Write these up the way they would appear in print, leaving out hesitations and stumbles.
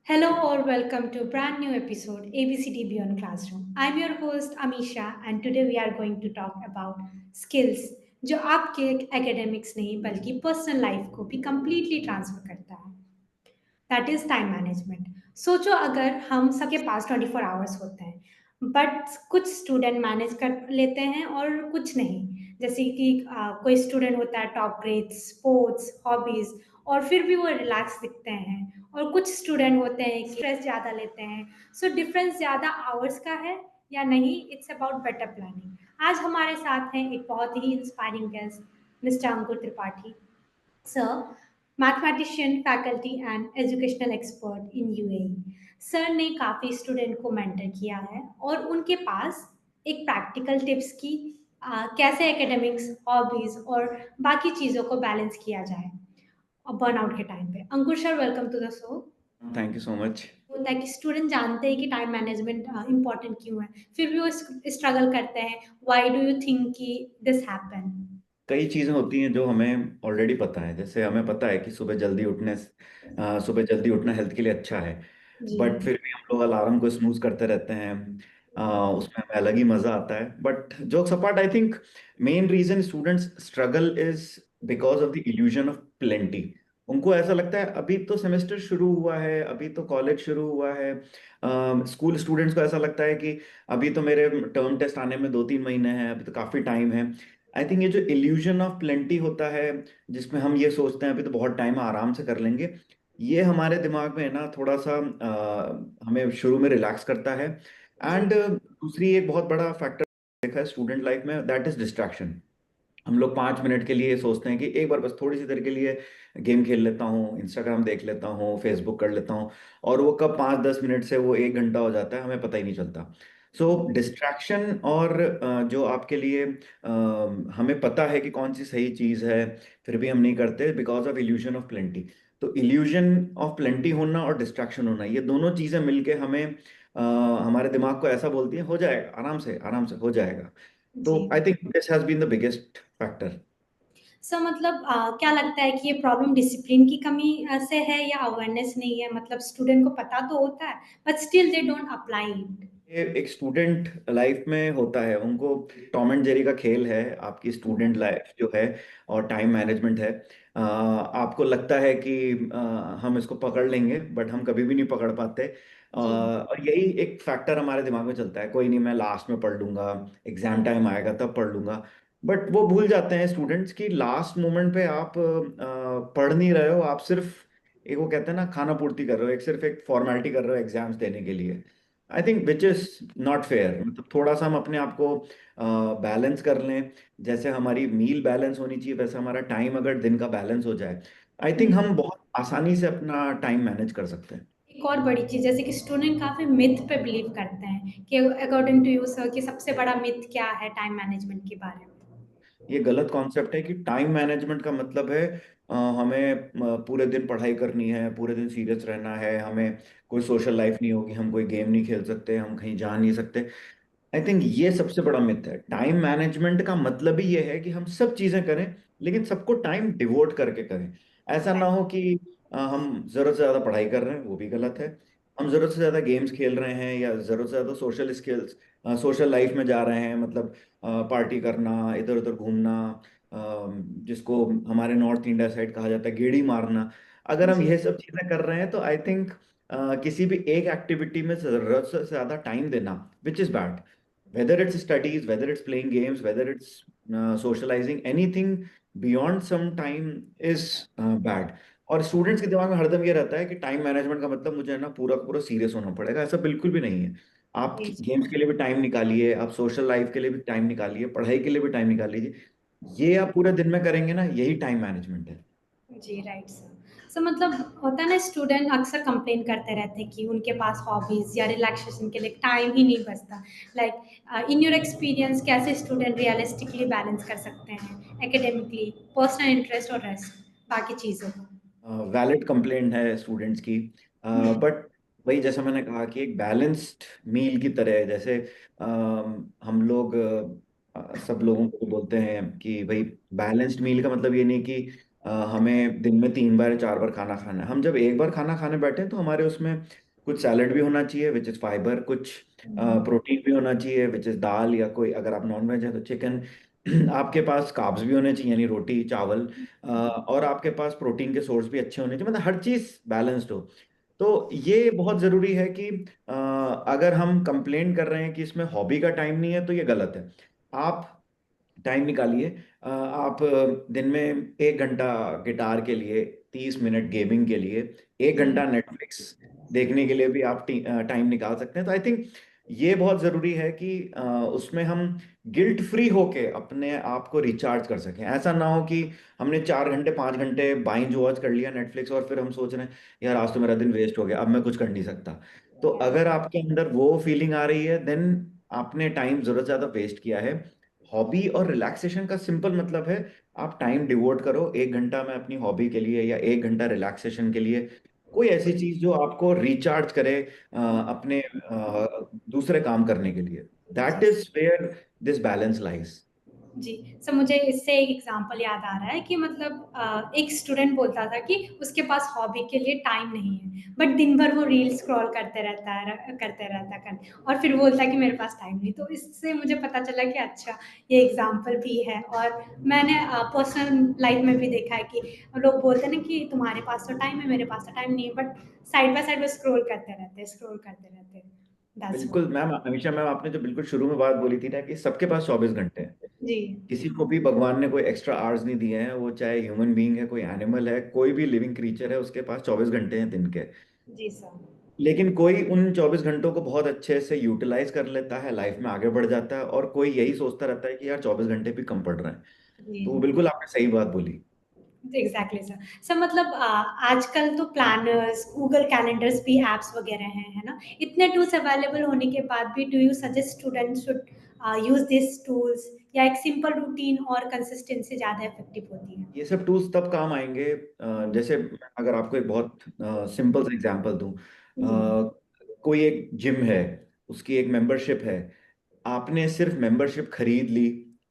Hello or welcome to a brand new episode ABCD Beyond Classroom. I'm your host Amisha and today we are going to talk about skills जो आपके academics नहीं बल्कि personal life को भी completely transfer करता है. That is time management. सोचो अगर हम सबके पास 24 आवर्स होते हैं बट कुछ स्टूडेंट मैनेज कर लेते हैं और कुछ नहीं। जैसे कि कोई स्टूडेंट होता है टॉप ग्रेड्स स्पोर्ट्स हॉबीज और फिर भी वो रिलैक्स दिखते हैं और कुछ स्टूडेंट होते हैं कि स्ट्रेस ज़्यादा लेते हैं। सो डिफरेंस ज़्यादा आवर्स का है या नहीं, इट्स अबाउट बेटर प्लानिंग। आज हमारे साथ हैं एक बहुत ही inspiring guest mister Ankur Tripathi sir, mathematician faculty and educational expert in UAE. Sir ने काफ़ी स्टूडेंट को मेंटर किया है और उनके पास एक प्रैक्टिकल टिप्स की कैसे एकेडमिक्स हॉबीज और बाकी चीज़ों को बैलेंस किया जाए और बर्नआउट के टाइम पे। Ankur sir, welcome to the show. Thank you so much. होता है कि स्टूडेंट जानते हैं कि टाइम मैनेजमेंट इम्पोर्टेंट क्यों है, फिर भी वो स्ट्रगल करते हैं। व्हाई डू यू थिंक कि दिस हैपन? कई चीज़ें होती हैं जो हमें ऑलरेडी पता है। जैसे हमें पता है कि सुबह जल्दी उठना हेल्थ के लिए अच्छा है। जी। बट फिर भी हम लोग अलार्म को स्नूज करते रहते हैं। उसमें हमें अलग ही मज़ा आता है। But jokes apart, I think main reason students struggle is because of the illusion of plenty. उनको ऐसा लगता है अभी तो सेमेस्टर शुरू हुआ है, अभी तो कॉलेज शुरू हुआ है। स्कूल स्टूडेंट्स को ऐसा लगता है कि अभी तो मेरे टर्म टेस्ट आने में 2-3 महीने हैं, अभी तो काफ़ी टाइम है। आई थिंक ये जो इल्यूजन ऑफ प्लेंटी होता है, जिसमें हम ये सोचते हैं अभी तो बहुत टाइम है, आराम से कर लेंगे, ये हमारे दिमाग में है ना थोड़ा सा हमें शुरू में रिलैक्स करता है। जी। एंड दूसरी एक बहुत बड़ा फैक्टर देखा है स्टूडेंट लाइफ में, दैट इज डिस्ट्रैक्शन। हम लोग 5 मिनट के लिए सोचते हैं कि एक बार बस थोड़ी सी देर के लिए गेम खेल लेता हूँ, इंस्टाग्राम देख लेता हूँ, फेसबुक कर लेता हूँ, और वो कब 5-10 मिनट से वो 1 घंटा हो जाता है हमें पता ही नहीं चलता। सो डिस्ट्रैक्शन और जो आपके लिए हमें पता है कि कौन सी सही चीज़ है, फिर भी हम नहीं करते because of illusion of plenty. तो इल्यूजन ऑफ प्लेंटी होना और डिस्ट्रैक्शन होना, ये दोनों चीज़ें मिलके हमें हमारे दिमाग को ऐसा बोलती हैं हो जाएगा, आराम से हो जाएगा। तो जी। I think this has been the biggest factor. Sir मतलब क्या लगता है कि ये प्रॉब्लम डिसिप्लिन की कमी से है या अवेयरनेस नहीं है? मतलब स्टूडेंट को पता तो होता है but still they don't apply it. ये एक स्टूडेंट लाइफ में होता है, उनको टॉम एंड जेरी का खेल है आपकी स्टूडेंट लाइफ जो है, और टाइम मैनेजमेंट है। आपको लगता है कि हम इसको पकड़ लेंगे, बट हम कभी भी नहीं पकड़ पाते। जी। और यही एक फैक्टर हमारे दिमाग में चलता है, कोई नहीं, मैं लास्ट में पढ़ लूंगा, एग्जाम टाइम आएगा तब पढ़ लूंगा। बट वो भूल जाते हैं स्टूडेंट्स की लास्ट मोमेंट पे आप पढ़ नहीं रहे हो, आप सिर्फ एक वो कहते हैं ना खाना पूर्ति कर रहे हो, सिर्फ एक फॉर्मेलिटी कर रहे हो एग्जाम्स देने के लिए। I think which is not fair. मतलब थोड़ा सा हम अपने आप को बैलेंस कर लें। जैसे हमारी मील बैलेंस होनी चाहिए, वैसे हमारा टाइम अगर दिन का बैलेंस हो जाए, आई थिंक हम बहुत आसानी से अपना टाइम मैनेज कर सकते हैं। एक और बड़ी चीज़ जैसे कि स्टूडेंट काफ़ी मिथ पे बिलीव करते हैं कि अकॉर्डिंग टू यू सर कि सबसे बड़ा मिथ क्या है टाइम मैनेजमेंट के बारे में? ये गलत कॉन्सेप्ट है कि टाइम मैनेजमेंट का मतलब है हमें पूरे दिन पढ़ाई करनी है, पूरे दिन सीरियस रहना है, हमें कोई सोशल लाइफ नहीं होगी, हम कोई गेम नहीं खेल सकते, हम कहीं जा नहीं सकते। आई थिंक ये सबसे बड़ा मिथ है। टाइम मैनेजमेंट का मतलब ही ये है कि हम सब चीजें करें, लेकिन सबको टाइम डिवोट करके करें। ऐसा ना हो कि हम जरूरत से ज्यादा पढ़ाई कर रहे हैं, वो भी गलत है। हम जरूरत से ज्यादा गेम्स खेल रहे हैं या जरूरत से ज्यादा सोशल लाइफ में जा रहे हैं, मतलब पार्टी करना, इधर उधर घूमना, जिसको हमारे नॉर्थ इंडिया साइड कहा जाता है गेड़ी मारना। अगर हम जी। ये सब चीजें कर रहे हैं तो आई थिंक किसी भी एक एक्टिविटी में जरूरत से ज्यादा टाइम देना, which is bad. whether it's studies, whether it's playing games, whether it's socializing, anything beyond some time is bad। और स्टूडेंट्स के दिमाग में हरदम ये रहता है कि टाइम मैनेजमेंट का मतलब मुझे है ना पूरा पूरा सीरियस होना पड़ेगा। ऐसा बिल्कुल भी नहीं है। आप जी। गेम्स के लिए भी टाइम निकालिए, आप सोशल लाइफ के लिए भी टाइम निकालिए, पढ़ाई के लिए भी टाइम निकाल लीजिए। ये आप पूरे दिन में करेंगे ना, यही टाइम मैनेजमेंट है। जी, राइट सर। सर मतलब होता है ना स्टूडेंट अक्सर कंप्लेन करते रहते हैं कि उनके पास हॉबीज या रिलैक्सेशन के लिए टाइम ही नहीं बचता। लाइक इन योर एक्सपीरियंस कैसे स्टूडेंट रियलिस्टिकली बैलेंस कर सकते हैं एकेडमिकली पर्सनल इंटरेस्ट और रेस्ट बाकी चीज़ों को? वैलिड कंप्लेंट है स्टूडेंट्स की। बट वही जैसा मैंने कहा कि एक बैलेंस्ड मील की तरह है। जैसे हम लोग सब लोगों को बोलते हैं कि भाई बैलेंस्ड मील का मतलब ये नहीं कि हमें दिन में 3 बार या 4 बार खाना खाना है। हम जब एक बार खाना खाने बैठे हैं तो हमारे उसमें कुछ सैलड भी होना चाहिए विच इज फाइबर, कुछ प्रोटीन भी होना चाहिए विच इज दाल, या कोई अगर आप नॉन वेज है तो चिकन। आपके पास कार्ब्स भी होने चाहिए यानी रोटी चावल, और आपके पास प्रोटीन के सोर्स भी अच्छे होने चाहिए, मतलब हर चीज बैलेंस्ड हो। तो ये बहुत जरूरी है कि अगर हम कंप्लेन कर रहे हैं कि इसमें हॉबी का टाइम नहीं है तो ये गलत है। आप टाइम निकालिए। आप दिन में 1 घंटा गिटार के लिए, 30 मिनट गेमिंग के लिए, एक जी घंटा नेटफ्लिक्स देखने के लिए भी आप टाइम निकाल सकते हैं। तो आई थिंक ये बहुत जरूरी है कि उसमें हम गिल्ट फ्री होके अपने आप को रिचार्ज कर सकें। ऐसा ना हो कि हमने 4 घंटे 5 घंटे बाइंज वॉच कर लिया नेटफ्लिक्स और फिर हम सोच रहे हैं यार आज तो मेरा दिन वेस्ट हो गया, अब मैं कुछ कर नहीं सकता। तो अगर आपके अंदर वो फीलिंग आ रही है देन आपने टाइम जरूरत से ज्यादा वेस्ट किया है। हॉबी और रिलैक्सेशन का सिंपल मतलब है आप टाइम डिवोट करो, 1 घंटा मैं अपनी हॉबी के लिए या 1 घंटा रिलैक्सेशन के लिए, कोई ऐसी चीज जो आपको रिचार्ज करे अपने दूसरे काम करने के लिए। दैट जी is where this balance lies. जी। सर मुझे इससे एक एग्जांपल याद आ रहा है कि मतलब एक स्टूडेंट बोलता था कि उसके पास हॉबी के लिए टाइम नहीं है, बट दिन भर वो रील स्क्रॉल करते रहता है और फिर बोलता है कि मेरे पास टाइम नहीं। तो इससे मुझे पता चला कि अच्छा, ये एग्जांपल भी है। और मैंने पर्सनल लाइफ में भी देखा है कि लोग बोलते हैं ना कि तुम्हारे पास तो टाइम है, मेरे पास तो टाइम नहीं है, बट साइड बाय साइड वो स्क्रॉल करते रहते हैं। दैट्स बिल्कुल व्हाट। मैम, हमेशा मैम आपने जो बिल्कुल शुरू में बात बोली थी ना कि सबके पास 24 घंटे हैं। जी किसी को भी भगवान ने कोई एक्स्ट्रा आवर्स नहीं दिए हैं, वो चाहे ह्यूमन बीइंग है, कोई एनिमल है, कोई भी लिविंग क्रीचर है, उसके पास 24 घंटे हैं दिन के। जी सर। लेकिन कोई उन 24 घंटों को बहुत अच्छे से यूटिलाइज कर लेता है, लाइफ में आगे बढ़ जाता है, और कोई यही सोचता रहता है कि यार 24 घंटे भी कम पड़ रहे हैं। जी तो वो बिल्कुल आपने सही बात बोली। Exactly sir. सर मतलब आजकल तो प्लानर्स, गूगल कैलेंडर्स भी एप्स वगैरह हैं, है ना? इतने टूल्स अवेलेबल होने के बाद भी do you suggest students should use this tools, या एक सिंपल रूटीन और कंसिस्टेंसी ज्यादा इफेक्टिव होती है? ये सब टूल्स तब काम आएंगे जैसे अगर आपको एक बहुत सिंपल सा एग्जांपल दूं, जी। कोई एक जिम है, उसकी एक मेंबरशिप है, आपने सिर्फ मेंबरशिप खरीद ली,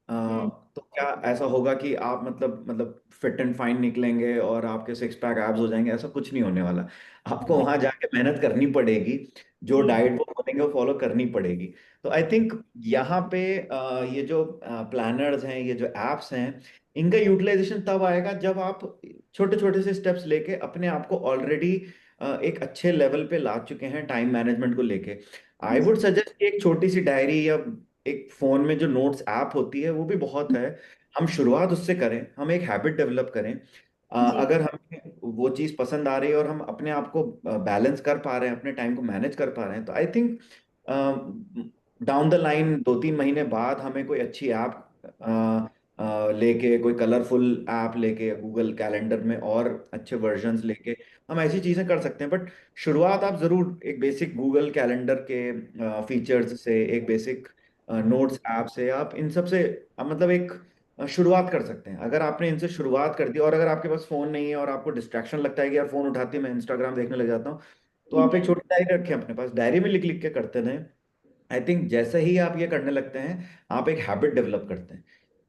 हम्म। तो क्या ऐसा होगा कि आप मतलब फिट एंड फाइन निकलेंगे और आपके 6 पैक एब्स हो जाएंगे? ऐसा कुछ नहीं होने वाला। आपको जी वहां जाके मेहनत करनी पड़ेगी, जो जी डाइट वो बोलेंगे वो फॉलो करनी पड़ेगी। तो आई थिंक यहाँ पे ये जो प्लानर्स हैं, ये जो एप्स हैं, इनका यूटिलाइजेशन तब आएगा जब आप छोटे छोटे से स्टेप्स लेके अपने आप को ऑलरेडी एक अच्छे लेवल पे ला चुके हैं टाइम मैनेजमेंट को लेके। आई वुड जी सजेस्ट कि एक छोटी सी डायरी या एक फोन में जो नोट्स ऐप होती है वो भी बहुत है। हम शुरुआत उससे करें, हम एक हैबिट डेवलप करें। जी अगर हमें वो चीज़ पसंद आ रही है और हम अपने आप को बैलेंस कर पा रहे हैं, अपने टाइम को मैनेज कर पा रहे हैं, तो I think down the line 2-3 महीने बाद हमें कोई अच्छी ऐप लेके, कोई कलरफुल ऐप लेके, गूगल कैलेंडर में और अच्छे वर्जन्स लेके हम ऐसी चीजें कर सकते हैं। बट शुरुआत आप जरूर एक बेसिक गूगल कैलेंडर के फीचर्स से, एक बेसिक नोट्स ऐप से, आप इन सब से मतलब एक शुरुआत कर सकते हैं। अगर आपने इनसे शुरुआत कर दी, और अगर आपके पास फोन नहीं है और आपको डिस्ट्रैक्शन लगता है कि यार फोन उठाते ही मैं इंस्टाग्राम देखने लग जाता हूँ, तो आप एक छोटी डायरी रखें अपने पास, डायरी में लिख लिख के करते रहें। आई थिंक जैसे ही आप ये करने लगते हैं आप एक हैबिट डेवलप करते हैं।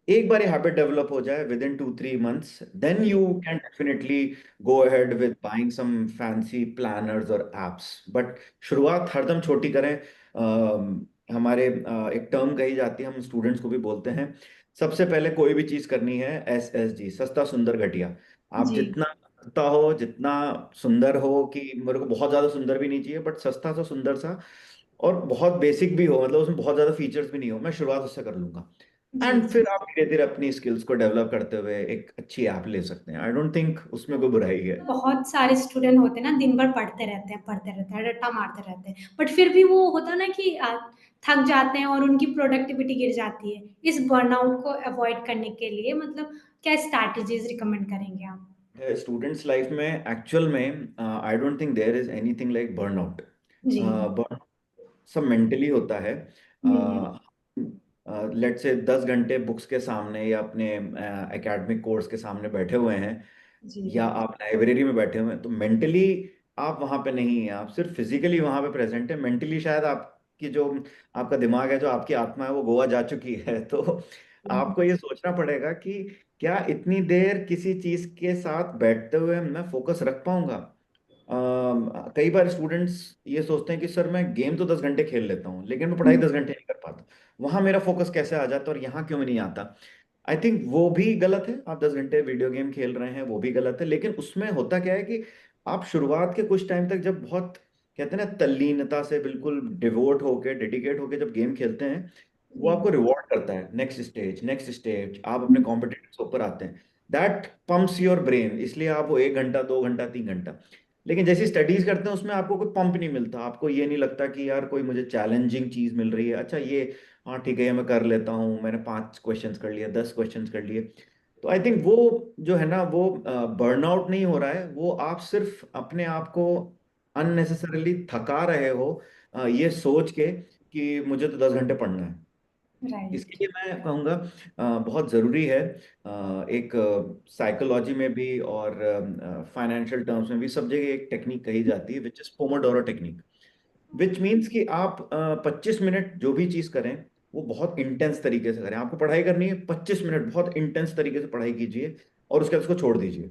एक बार ये हैबिट डेवलप हो जाए within 2-3 months, then you can definitely go ahead with buying some fancy planners और एप्स। बट शुरुआत हरदम छोटी करें। हमारे एक टर्म कही जाती है, हम स्टूडेंट्स को भी बोलते हैं, सबसे पहले कोई भी चीज करनी है SSG, सस्ता सुंदर घटिया। आप जी जितना सस्ता हो, जितना सुंदर हो, कि मेरे को बहुत ज्यादा सुंदर भी नहीं चाहिए बट सस्ता सा सुंदर सा, और बहुत बेसिक भी हो, मतलब उसमें बहुत ज्यादा फीचर्स भी नहीं हो, मैं शुरुआत उससे कर लूंगा। जी एंड जी। फिर आप धीरे धीरे अपनी स्किल्स को डेवलप करते हुए एक अच्छी ऐप ले सकते हैं। आई डोंट थिंक उसमें कोई बुराई है। बहुत सारे स्टूडेंट होते हैं ना, दिन भर पढ़ते रहते हैं, रट्टा मारते रहते हैं, बट फिर भी वो होता है ना कि थक जाते हैं और उनकी प्रोडक्टिविटी गिर जाती है। इस बर्नआउट को अवॉइड करने के लिए मतलब क्या स्ट्रैटेजीज रिकमेंड करेंगे आप? स्टूडेंट्स लाइफ में एक्चुअल में I don't think there is anything like burnout. जी। बर्न सब मेंटली होता है। हम्म। लेट्स से 10 घंटे बुक्स के सामने या अपने एकेडमिक कोर्स के सामने बैठे हुए हैं, जी या आप लाइब्रेरी में बैठे हुए हैं, तो मेंटली आप वहां पे नहीं हैं, आप सिर्फ फिजिकली वहां पे प्रेजेंट है। मेंटली शायद आपकी जो आपका दिमाग है, जो आपकी आत्मा है, वो गोवा जा चुकी है। तो हम्म, आपको ये सोचना पड़ेगा कि क्या इतनी देर किसी चीज के साथ बैठते हुए मैं फोकस रख पाऊंगा। कई बार स्टूडेंट्स ये सोचते हैं कि सर मैं गेम तो 10 घंटे खेल लेता हूँ लेकिन मैं पढ़ाई हम्म, 10 घंटे नहीं कर पाता, वहां मेरा फोकस कैसे आ जाता है और यहाँ क्यों नहीं आता। आई थिंक वो भी गलत है, आप 10 घंटे वीडियो गेम खेल रहे हैं वो भी गलत है, लेकिन उसमें होता क्या है कि आप शुरुआत के कुछ टाइम तक जब बहुत कहते हैं ना तल्लीनता से बिल्कुल डिवोट होके डेडिकेट होके जब गेम खेलते हैं, वो जी, आपको रिवॉर्ड करता है। नेक्स्ट स्टेज आप अपने हम्म, कॉम्पिटिटिव से ऊपर आते हैं। दैट पंप्स योर ब्रेन, इसलिए आप वो 1 घंटा 2 घंटा 3 घंटा। लेकिन जैसी स्टडीज करते हैं उसमें आपको कोई पंप नहीं मिलता, आपको ये नहीं लगता कि यार कोई मुझे चैलेंजिंग चीज मिल रही है, अच्छा ये हाँ ठीक है ये मैं कर लेता हूँ, मैंने 5 क्वेश्चंस कर लिए 10 क्वेश्चंस कर लिए। तो आई थिंक वो जो है ना वो बर्नआउट नहीं हो रहा है, वो आप सिर्फ अपने आप को अननेसेसरली थका रहे हो ये सोच के कि मुझे तो 10 घंटे पढ़ना है। इसके राइट, लिए मैं कहूँगा बहुत ज़रूरी है एक साइकोलॉजी में भी और फाइनेंशियल टर्म्स में भी सब जगह एक टेक्निक कही जाती है which is Pomodoro technique. Which means कि आप 25 मिनट जो भी चीज़ करें वो बहुत इंटेंस तरीके से करें। आपको पढ़ाई करनी है, 25 मिनट बहुत इंटेंस तरीके से पढ़ाई कीजिए और उसके बाद उसको छोड़ दीजिए।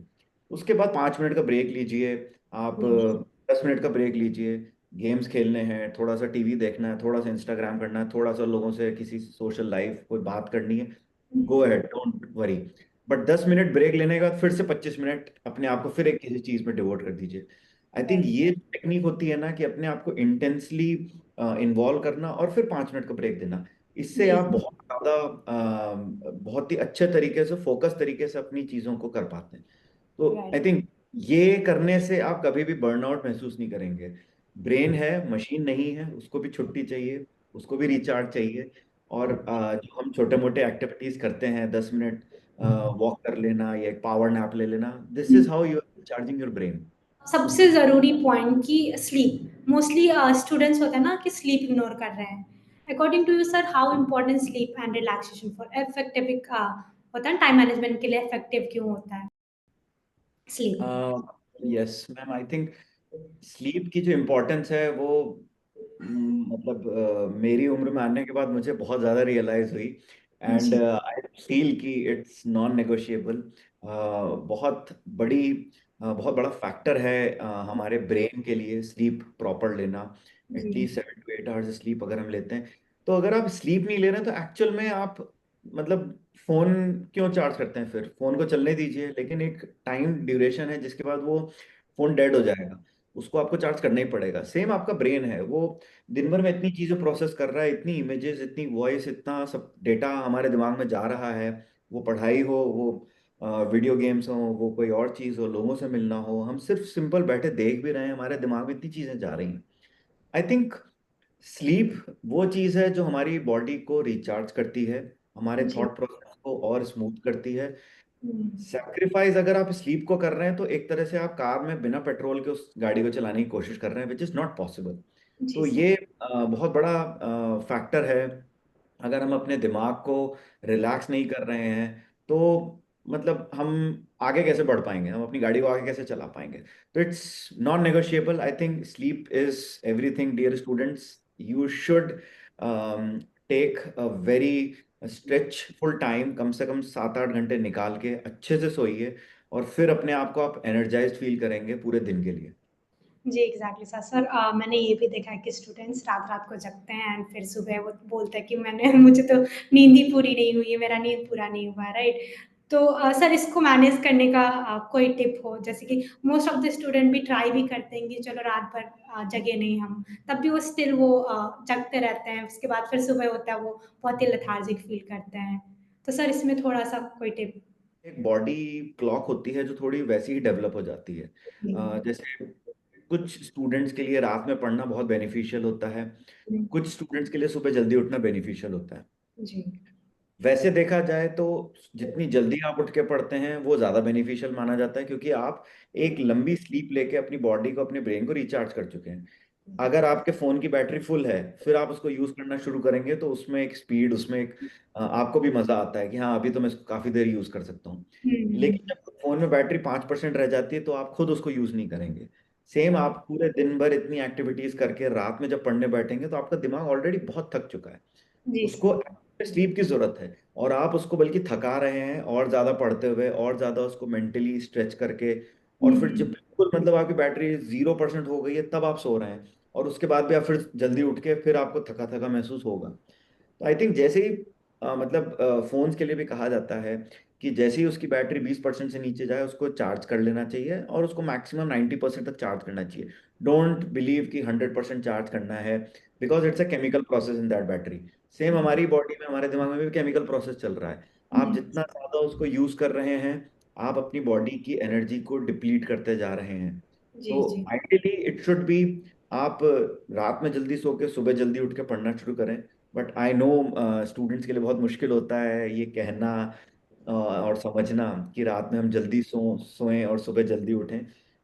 उसके बाद 5 मिनट का ब्रेक लीजिए, आप जी, 10 मिनट का ब्रेक लीजिए। गेम्स खेलने हैं, थोड़ा सा टीवी देखना है, थोड़ा सा इंस्टाग्राम करना है, थोड़ा सा लोगों से किसी सोशल लाइफ कोई बात करनी है, go ahead don't worry. But 10 minute break लेने के बाद फिर से 25 मिनट अपने आप को फिर एक किसी चीज में डिवोट कर दीजिए। आई थिंक राइट, ये टेक्निक होती है ना कि अपने आप को इंटेंसली इन्वॉल्व करना और फिर 5 मिनट का ब्रेक देना। इससे जी, आप बहुत ज्यादा बहुत ही अच्छे तरीके से फोकस तरीके से अपनी चीजों को कर पाते हैं। तो आई राइट, थिंक ये करने से आप कभी भी बर्नआउट महसूस नहीं करेंगे। ब्रेन है, मशीन नहीं है, उसको भी छुट्टी चाहिए, उसको भी रिचार्ज चाहिए। और जो हम छोटे मोटे एक्टिविटीज करते हैं, 10 मिनट वॉक कर लेना या एक पावर नैप ले लेना, this is how you are recharging your brain. सबसे ज़रूरी पॉइंट कि स्लीप मोस्टली स्टूडेंट्स होते हैं ना कि स्लीप इग्नोर कर रहे हैं। According to you sir how important sleep and relaxation for effective होता है टाइम मैनेजमेंट के लिए इफेक्टिव क्यों होता है स्लीप? यस मैम, आई थिंक स्लीप की जो इम्पोर्टेंस है वो मतलब मेरी उम्र में आने के बाद मुझे बहुत ज़्यादा रियलाइज हुई। एंड जी, आई फील कि इट्स नॉन नेगोशिएबल। बहुत बड़ी बहुत बड़ा फैक्टर है हमारे ब्रेन के लिए स्लीप प्रॉपर लेना। जी, एटलीस्ट 7 to 8 आवर्स स्लीप अगर हम लेते हैं, तो अगर आप स्लीप नहीं ले रहे हैं तो एक्चुअल में आप मतलब फोन क्यों चार्ज करते हैं, फिर फोन को चलने दीजिए, लेकिन एक टाइम ड्यूरेशन है जिसके बाद वो फोन डेड हो जाएगा, उसको आपको चार्ज करना ही पड़ेगा। सेम आपका ब्रेन है, वो दिन भर में इतनी चीजें प्रोसेस कर रहा है, इतनी इमेजेस इतनी वॉइस इतना सब डेटा हमारे दिमाग में जा रहा है। वो पढ़ाई हो, वो वीडियो गेम्स हो, वो कोई और चीज हो, लोगों से मिलना हो, हम सिर्फ सिंपल बैठे देख भी रहे हैं, हमारे दिमाग में इतनी चीजें जा रही हैं। आई थिंक स्लीप वो चीज है जो हमारी बॉडी को रिचार्ज करती है, हमारे जी, थॉट प्रोसेस को और स्मूथ करती है। हम्म, सैक्रिफाइस अगर आप स्लीप को कर रहे हैं तो एक तरह से आप कार में बिना पेट्रोल के उस गाड़ी को चलाने की कोशिश कर रहे हैं, विच इज नॉट पॉसिबल। जी तो सर, ये बहुत बड़ा फैक्टर है। अगर हम अपने दिमाग को रिलैक्स नहीं कर रहे हैं तो मतलब हम आगे कैसे बढ़ पाएंगे, हम अपनी गाड़ी को आगे कैसे चला पाएंगे। तो it's non negotiable. I think sleep is everything dear students. You should take a very stressful time, कम से कम 7 8 घंटे निकाल के अच्छे से सोइए और फिर अपने आप को आप एनर्जाइज्ड फील करेंगे पूरे दिन के लिए। जी एग्जैक्टली सर सर मैंने ये भी देखा है कि स्टूडेंट्स रात रात को जगते हैं एंड फिर सुबह वो बोलते हैं कि मैंने मुझे तो नींद ही पूरी नहीं हुई है, मेरा नींद पूरा नहीं हुआ, राइट? तो सर इसको मैनेज करने का कोई टिप हो, जैसे कि मोस्ट ऑफ द स्टूडेंट भी ट्राई भी करते हैं कि चलो रात भर जगे नहीं हम, तब भी वो स्टिल वो जगते रहते हैं, उसके बाद फिर सुबह होता है वो बहुत ही लेथार्जिक फील करते हैं। तो सर इसमें थोड़ा सा कोई टिप? एक बॉडी क्लॉक होती है जो थोड़ी वैसी ही डेवलप हो जाती है। जी, जैसे कुछ स्टूडेंट्स के लिए रात में पढ़ना बहुत बेनिफिशियल होता है, कुछ स्टूडेंट्स के लिए सुबह जल्दी उठना बेनिफिशियल होता है। जी, वैसे देखा जाए तो जितनी जल्दी आप उठ के पढ़ते हैं वो ज़्यादा बेनिफिशियल माना जाता है, क्योंकि आप एक लंबी स्लीप लेके अपनी बॉडी को अपने ब्रेन को रिचार्ज कर चुके हैं। अगर आपके फ़ोन की बैटरी फुल है फिर आप उसको यूज़ करना शुरू करेंगे तो उसमें एक स्पीड, उसमें एक आपको भी मज़ा आता है कि हाँ अभी तो मैं इसको काफ़ी देर यूज़ कर सकता हूँ। हम्म, लेकिन जब फ़ोन में बैटरी 5% रह जाती है तो आप खुद उसको यूज़ नहीं करेंगे। सेम राइट, आप पूरे दिन भर इतनी एक्टिविटीज़ करके रात में जब पढ़ने बैठेंगे तो आपका दिमाग ऑलरेडी बहुत थक चुका है। जी उसको सर, स्लीप की जरूरत है, और आप उसको बल्कि थका रहे हैं और ज्यादा पढ़ते हुए और ज्यादा उसको मेंटली स्ट्रेच करके। और फिर जब हम्म। बिल्कुल मतलब आपकी बैटरी 0% हो गई है तब आप सो रहे हैं, और उसके बाद भी आप फिर जल्दी उठ के फिर आपको थका थका महसूस होगा। तो आई थिंक जैसे ही मतलब फोन्स के लिए भी कहा जाता है कि जैसे ही उसकी बैटरी 20% से नीचे जाए उसको चार्ज कर लेना चाहिए, और उसको मैक्सिमम 90% तक चार्ज करना चाहिए। डोंट बिलीव कि 100% चार्ज करना है, because it's a chemical process in that battery. Same हमारी बॉडी में, हमारे दिमाग में भी केमिकल प्रोसेस चल रहा है। आप जितना यस। ज्यादा उसको यूज कर रहे हैं, आप अपनी बॉडी की एनर्जी को डिप्लीट करते जा रहे हैं। जी तो जी। आइडियली इट शुड बी, आप रात में जल्दी सो के सुबह जल्दी उठ के पढ़ना शुरू करें। बट आई नो स्टूडेंट्स के लिए बहुत मुश्किल होता है ये कहना और समझना कि रात में हम जल्दी सोएं और सुबह जल्दी उठें।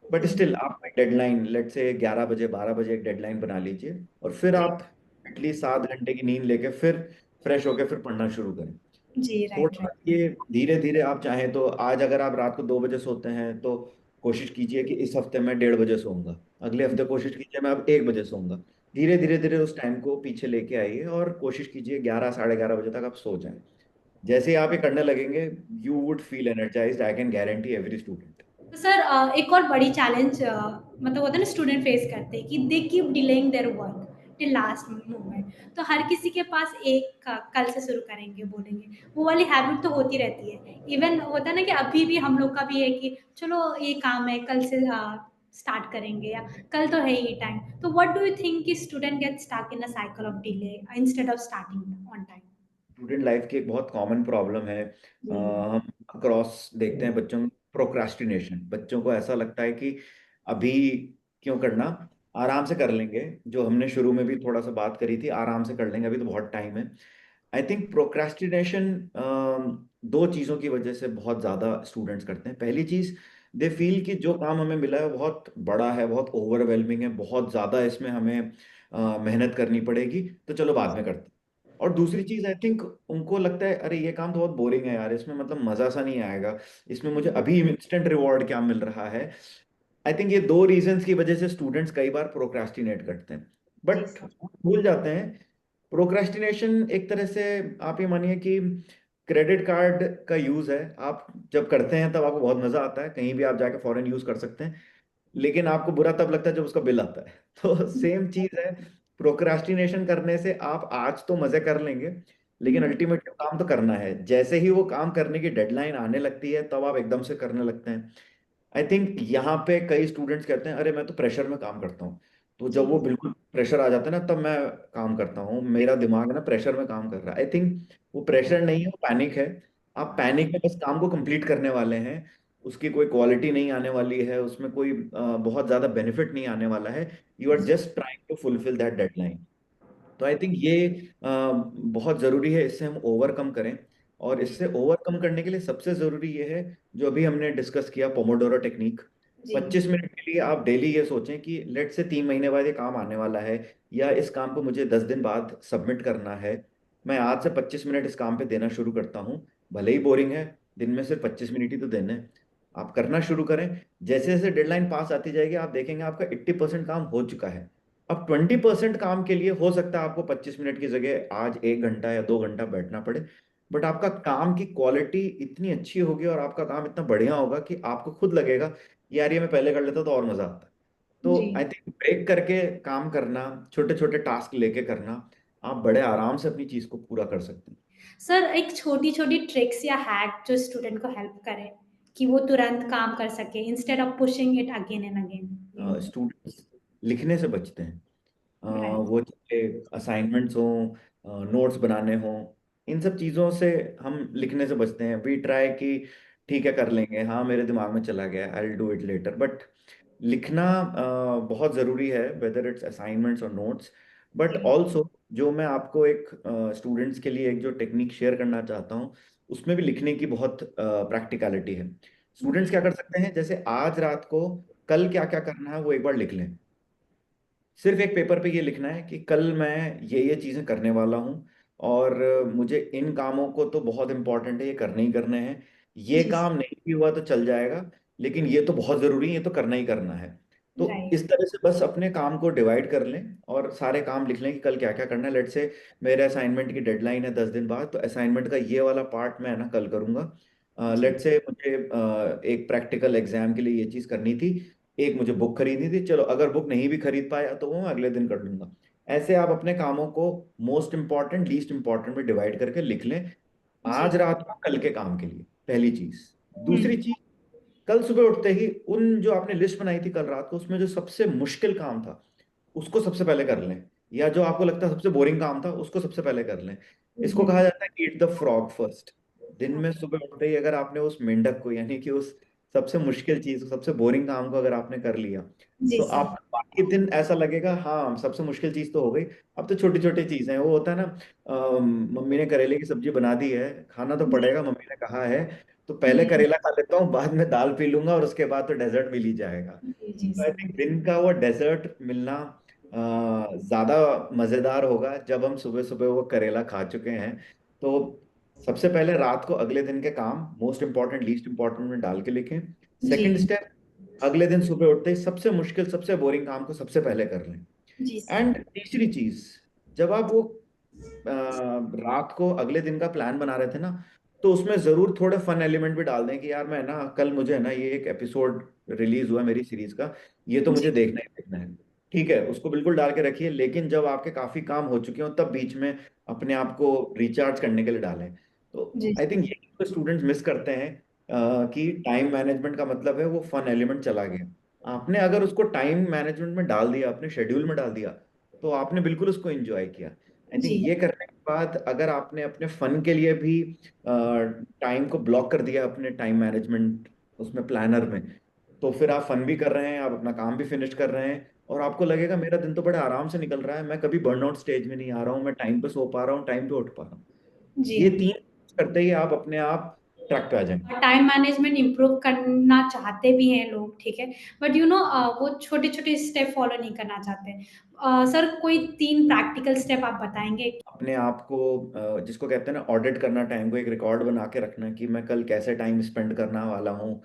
बट जी स्टिल आप डेडलाइन, लेट से 11 बजे 12 बजे एक डेडलाइन बना लीजिए, और फिर जी। आप एटलीस्ट 7 घंटे की नींद लेके फिर फ्रेश होके फिर पढ़ना शुरू करें। जी राइट थोड़ा राइट। ये धीरे धीरे आप चाहें तो, आज अगर आप रात को 2 बजे सोते हैं तो कोशिश कीजिए कि इस हफ्ते मैं 1:30 बजे सोऊंगा, अगले हफ्ते कोशिश कीजिए मैं अब 1 बजे सोऊंगा। धीरे धीरे धीरे उस टाइम को पीछे लेके आइए और कोशिश कीजिए 11 साढ़े 11 बजे तक आप सो जाएं। जैसे ही आप ये करने लगेंगे, you would feel energised, I can guarantee every student. तो सर एक और बड़ी चैलेंज मतलब होता है ना स्टूडेंट फेस करते हैं कि they keep delaying their work till last moment. तो हर किसी के पास एक कल से शुरू करेंगे बोलेंगे, वो वाली हैबिट तो होती रहती है। इवन होता है ना कि अभी भी हम लोग का भी है कि चलो ये काम है कल से स्टार्ट करेंगे, या कल तो है ही टाइम। तो व्हाट डू यू थिंक कि student get stuck in a cycle of delay instead of starting on time? Student life की एक बहुत कॉमन प्रॉब्लम है। जी हम अक्रॉस देखते हैं बच्चों में प्रोक्रास्टिनेशन। बच्चों को ऐसा लगता है कि अभी क्यों करना, आराम से कर लेंगे। जो हमने शुरू में भी थोड़ा सा बात करी थी, आराम से कर लेंगे, अभी तो बहुत टाइम है। आई थिंक प्रोक्रास्टिनेशन दो चीज़ों की वजह से बहुत ज़्यादा स्टूडेंट्स करते हैं। पहली चीज़, दे फील कि जो काम हमें मिला है वो बहुत बड़ा है, बहुत ओवरवेलमिंग है, बहुत ज़्यादा इसमें हमें मेहनत करनी पड़ेगी, तो चलो बाद में करते हैं। और दूसरी चीज़, आई थिंक उनको लगता है अरे ये काम तो बहुत बोरिंग है यार, इसमें मतलब मज़ा सा नहीं आएगा, इसमें मुझे अभी इंस्टेंट रिवॉर्ड क्या मिल रहा है। आई थिंक ये दो रीजंस की वजह से स्टूडेंट्स कई बार प्रोक्रास्टिनेट करते हैं। जी बट सर। भूल जाते हैं, प्रोक्रेस्टिनेशन एक तरह से आप ये मानिए कि क्रेडिट कार्ड का यूज है। आप जब करते हैं तब आपको बहुत मजा आता है, कहीं भी आप जाके फॉरेन यूज कर सकते हैं, लेकिन आपको बुरा तब लगता है जब उसका बिल आता है। तो सेम चीज है, प्रोक्रास्टिनेशन करने से आप आज तो मजे कर लेंगे, लेकिन अल्टीमेटली काम तो करना है। जैसे ही वो काम करने की डेडलाइन आने लगती है तब आप एकदम से करने लगते हैं। आई थिंक यहाँ पे कई स्टूडेंट्स कहते हैं अरे मैं तो प्रेशर में काम करता हूँ। तो जी जब वो बिल्कुल प्रेशर आ जाता है ना, तब मैं काम करता हूँ, मेरा दिमाग ना प्रेशर में काम कर रहा है। आई थिंक वो प्रेशर नहीं है, वो पैनिक है। आप पैनिक में बस काम को कंप्लीट करने वाले हैं, उसकी कोई क्वालिटी नहीं आने वाली है, उसमें कोई बहुत ज्यादा बेनिफिट नहीं आने वाला है। You are just trying to fulfil that deadline. तो आई थिंक ये बहुत ज़रूरी है, इससे हम ओवरकम करें। और जी इससे ओवरकम करने के लिए सबसे ज़रूरी ये है, जो अभी हमने डिस्कस किया, पोमोडोरो टेक्निक। जी। 25 मिनट के लिए आप डेली ये सोचें कि लेट से 3 महीने बाद ये काम आने वाला है, या इस काम को मुझे 10 दिन बाद सबमिट करना है। मैं आज से 25 मिनट इस काम पे देना शुरू करता हूँ, भले ही बोरिंग है, दिन में सिर्फ 25 मिनट ही तो देने हैं। आप करना शुरू करें। जैसे जैसे डेडलाइन पास आती जाएगी आप देखेंगे आपका 80% काम हो चुका है। अब 20% काम के लिए हो सकता है आपको 25 मिनट की जगह आज 1 घंटा या 2 घंटा बैठना पड़े, बट आपका काम की क्वालिटी इतनी अच्छी होगी और आपका काम इतना बढ़िया होगा कि आपको खुद लगेगा यार ये मैं पहले कर लेता तो और मजा आता। जी तो आई थिंक ब्रेक करके काम करना, छोटे छोटे टास्क लेके करना, आप बड़े आराम से अपनी चीज को पूरा कर सकते सर, एक छोटी-छोटी ट्रिक्स या हैक जो स्टूडेंट को हेल्प करे कि वो तुरंत काम कर सके instead of pushing it again and again, you हैं। स्टूडेंट्स लिखने से बचते हैं। राइट। वो चाहे असाइनमेंट्स हों, नोट्स बनाने हों, इन सब चीज़ों से हम लिखने से बचते हैं। वी ट्राई कि ठीक है कर लेंगे, हाँ मेरे दिमाग में चला गया, I will do it later. But लिखना बहुत ज़रूरी है, वेदर इट्स असाइनमेंट्स और नोट्स। बट जी ऑल्सो जो मैं आपको एक स्टूडेंट्स के लिए एक जो टेक्निक शेयर करना चाहता हूँ, उसमें भी लिखने की बहुत प्रैक्टिकलिटी है। स्टूडेंट्स जी क्या कर सकते हैं, जैसे आज रात को कल क्या क्या करना है वो एक बार लिख लें। सिर्फ एक पेपर पे ये लिखना है कि कल मैं ये चीजें करने वाला हूँ, और मुझे इन कामों को तो बहुत इंपॉर्टेंट है, ये करने ही करने हैं। ये जी काम नहीं भी हुआ तो चल जाएगा, लेकिन ये तो बहुत जरूरी है, ये तो करना ही करना है। तो राइट। इस तरह से बस अपने काम को डिवाइड कर लें और सारे काम लिख लें कि कल क्या क्या करना है। लेट से मेरे असाइनमेंट की डेडलाइन है 10 दिन बाद, तो असाइनमेंट का ये वाला पार्ट मैं ना कल करूंगा। जी। लेट से मुझे एक प्रैक्टिकल एग्जाम के लिए ये चीज़ करनी थी, एक मुझे बुक खरीदनी थी, चलो अगर बुक नहीं भी खरीद पाया तो वो मैं अगले दिन कर लूंगा। ऐसे आप अपने कामों को मोस्ट इंपॉर्टेंट लीस्ट इंपॉर्टेंट में डिवाइड करके लिख लें जी। आज रात को कल के काम के लिए। पहली चीज। दूसरी हम्म। चीज, कल सुबह उठते ही उन जो आपने लिस्ट बनाई थी कल रात को, उसमें जो सबसे मुश्किल काम था उसको सबसे पहले कर लें, या जो आपको लगता है सबसे बोरिंग काम था उसको सबसे पहले कर लें। इसको कहा जाता है ईट द फ्रॉग फर्स्ट। दिन में सुबह उठते ही अगर आपने उस मेंढक को, यानी कि उस सबसे मुश्किल चीज, सबसे बोरिंग काम को अगर आपने कर लिया, जी तो सर। आप बाकी दिन ऐसा लगेगा हाँ सबसे मुश्किल चीज तो हो गई। अब तो छोटी छोटी चीजें हैं, वो होता है ना, मम्मी ने करेले की सब्जी बना दी है, खाना तो जी। पड़ेगा, मम्मी ने कहा है, तो पहले हम्म। करेला खा लेता हूँ, बाद में दाल पी लूंगा, और उसके बाद तो डेजर्ट मिल ही जाएगा। जी जी तो आई सर। थिंक दिन का वो डेजर्ट मिलना ज्यादा मजेदार होगा जब हम सुबह सुबह वो करेला खा चुके हैं। तो सबसे पहले रात को अगले दिन के काम मोस्ट इंपॉर्टेंट लीस्ट इंपॉर्टेंट में डाल के लिखें। जी। सेकंड स्टेप, अगले दिन सुबह उठते ही सबसे मुश्किल सबसे बोरिंग काम को सबसे पहले कर लें। जी सर। एंड तीसरी चीज, जब आप वो रात को अगले दिन का प्लान बना रहे थे ना, तो उसमें जरूर थोड़े फन एलिमेंट भी डाल दें कि यार मैं ना कल मुझे ना ये एक एपिसोड रिलीज हुआ मेरी सीरीज का, ये तो जी मुझे देखना ही देखना है। ठीक है, उसको बिल्कुल डाल के रखिए, लेकिन जब आपके काफी काम हो चुके हो तब बीच में अपने आप को रिचार्ज करने के लिए डालें। तो जी। आई थिंक ये स्टूडेंट्स मिस करते हैं कि टाइम मैनेजमेंट का मतलब है वो फन एलिमेंट चला गया। आपने अगर उसको टाइम मैनेजमेंट में डाल दिया, अपने शेड्यूल में डाल दिया, तो आपने बिल्कुल उसको एंजॉय किया। आई थिंक जी। ये करने के बाद अगर आपने अपने फन के लिए भी टाइम को ब्लॉक कर दिया अपने टाइम मैनेजमेंट उसमें प्लानर में, तो फिर आप फन भी कर रहे हैं, आप अपना काम भी फिनिश कर रहे हैं, और आपको लगेगा मेरा दिन तो बड़े आराम से निकल रहा है, मैं कभी बर्नआउट स्टेज में नहीं आ रहा हूँ, मैं टाइम पे सो पा रहा हूँ, टाइम पे उठ पा रहा हूँ। जी। ये तीन करते ही आप अपने आप ट्रैक पे आ जाएंगे। टाइम मैनेजमेंट इम्प्रूव करना चाहते भी हैं लोग, ठीक है, बट वो छोटे छोटे स्टेप फॉलो नहीं करना चाहते। सर, कोई तीन प्रैक्टिकल स्टेप आप बताएंगे? अपने आप को जिसको कहते हैं ना ऑडिट करना, टाइम को एक रिकॉर्ड बना के रखना कि मैं कल कैसे टाइम स्पेंड करने वाला हूँ।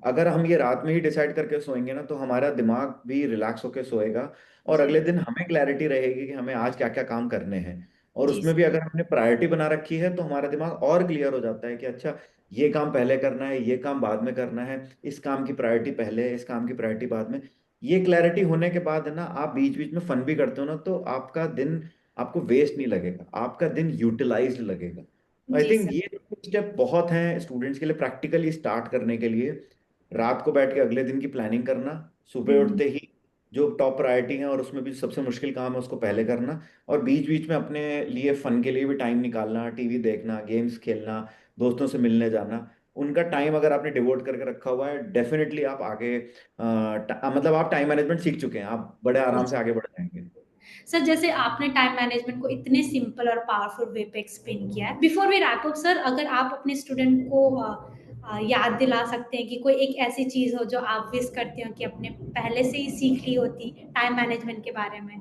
अगर हम ये रात में ही डिसाइड करके सोएंगे ना, तो हमारा दिमाग भी रिलैक्स होकर सोएगा, और जी। अगले दिन हमें क्लैरिटी रहेगी कि हमें आज क्या क्या काम करने हैं। और जी उसमें भी अगर हमने प्रायोरिटी बना रखी है तो हमारा दिमाग और क्लियर हो जाता है कि अच्छा ये काम पहले करना है, ये काम बाद में करना है, इस काम की प्रायोरिटी पहले है, इस काम की प्रायोरिटी बाद में। ये क्लैरिटी होने के बाद है ना, आप बीच बीच में फन भी करते हो ना, तो आपका दिन आपको वेस्ट नहीं लगेगा, आपका दिन यूटिलाइज्ड लगेगा। आई जी थिंक सर। ये स्टेप बहुत हैं स्टूडेंट्स के लिए प्रैक्टिकली स्टार्ट करने के लिए। रात को बैठ के अगले दिन की प्लानिंग करना, सुबह हम्म। उठते ही जो टॉप प्रायोरिटी है और उसमें भी सबसे मुश्किल काम है उसको पहले करना, और बीच बीच में अपने लिए फन के लिए भी टाइम निकालना, टीवी देखना, गेम्स खेलना, दोस्तों से मिलने जाना। उनका टाइम अगर आपने डिवोट करके रखा हुआ है, डेफिनेटली आप आगे मतलब आप टाइम मैनेजमेंट सीख चुके हैं, आप बड़े आराम से आगे बढ़ जाएंगे। सर, जैसे आपने टाइम मैनेजमेंट को इतने सिंपल और पावरफुल वे पे एक्सप्लेन किया है, before we wrap up sir, अगर आप अपने स्टूडेंट को याद दिला सकते हैं कि कोई एक ऐसी चीज हो जो आप विश करते हो कि अपने पहले से ही सीख ली होती टाइम मैनेजमेंट के बारे में,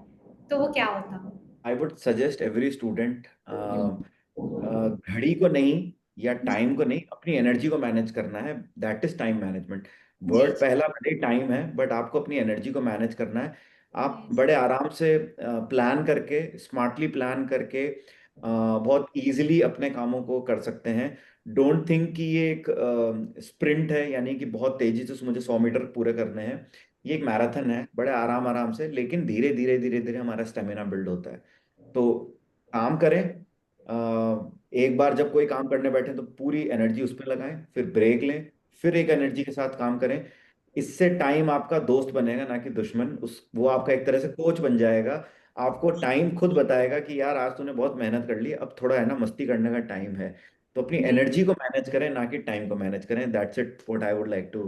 तो वो क्या होता? I would suggest every student, hmm. घड़ी को नहीं या जी। टाइम को नहीं, अपनी एनर्जी को मैनेज करना है। That is time management. जी। वर्ड पहला भले ही टाइम है, बट आपको अपनी एनर्जी को मैनेज करना है। आप जी। बड़े आराम से प्लान करके, स्मार्टली प्लान करके बहुत इजीली अपने कामों को कर सकते हैं। डोंट थिंक कि ये एक स्प्रिंट है, यानी कि बहुत तेजी से मुझे 100 मीटर पूरे करने हैं। ये एक मैराथन है, बड़े आराम आराम से, लेकिन धीरे धीरे धीरे धीरे हमारा स्टेमिना बिल्ड होता है। तो काम करें, एक बार जब कोई काम करने बैठे तो पूरी एनर्जी उस पर लगाएं, फिर ब्रेक लें, फिर एक एनर्जी के साथ काम करें। इससे टाइम आपका दोस्त बनेगा ना कि दुश्मन, उस वो आपका एक तरह से कोच बन जाएगा। आपको टाइम खुद बताएगा कि यार आज तूने बहुत मेहनत कर ली, अब थोड़ा है ना मस्ती करने का टाइम है। तो अपनी जी। एनर्जी को मैनेज करें, ना कि टाइम को मैनेज करें। That's it what I would like to.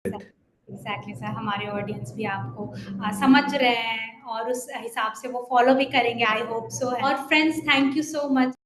Exactly sir, हमारे ऑडियंस भी आपको समझ रहे हैं और उस हिसाब से वो फॉलो भी करेंगे, आई होप सो। और friends, thank you so much.